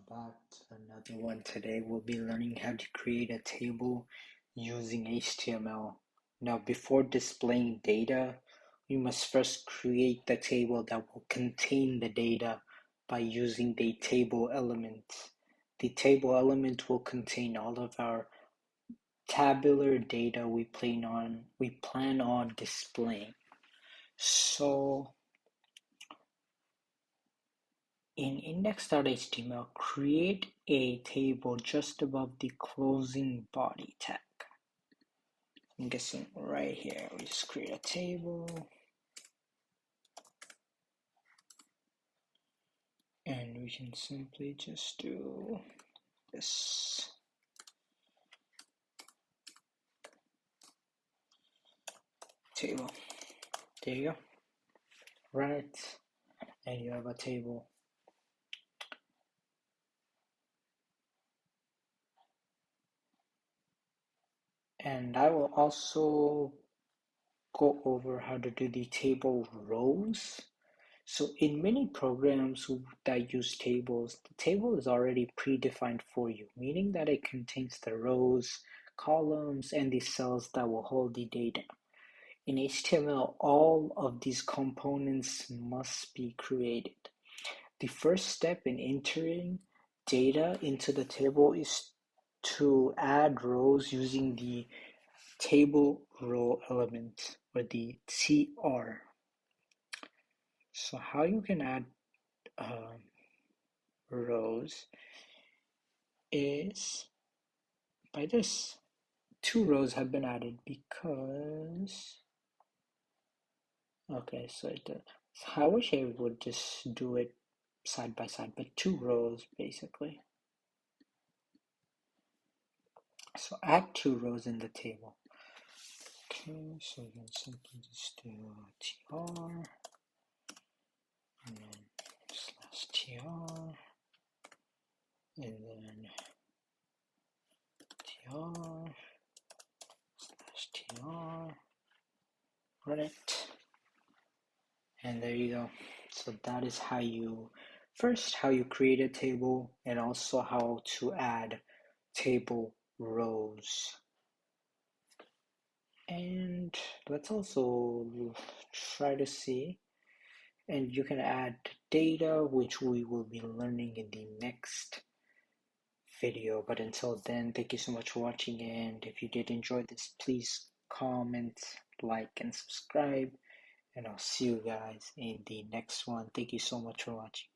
back to another one. Today we'll be learning how to create a table using HTML. Now, before displaying data, we must first create the table that will contain the data by using the table element. The table element will contain all of our tabular data we plan on displaying. So in index.html, create a table just above the closing body tag. I'm guessing right here, we just create a table. And we can simply just do this. Table. There you go. Right. And you have a table. And I will also go over how to do the table rows. So in many programs that use tables, the table is already predefined for you, meaning that it contains the rows, columns, and the cells that will hold the data. In HTML, all of these components must be created. The first step in entering data into the table is to add rows using the table row element, or the TR. So how you can add rows is by this. 2 rows have been added because, okay, so I wish I would just do it side by side, but 2 rows basically. So add 2 rows in the table. Okay, so you can simply just do tr and then /tr and then tr /tr, run it, and there you go. So that is how you create a table, and also how to add table rows. And let's also try to see, and you can add data, which we will be learning in the next video. But until then, thank you so much for watching, and if you did enjoy this, please comment, like, and subscribe, and I'll see you guys in the next one. Thank you so much for watching.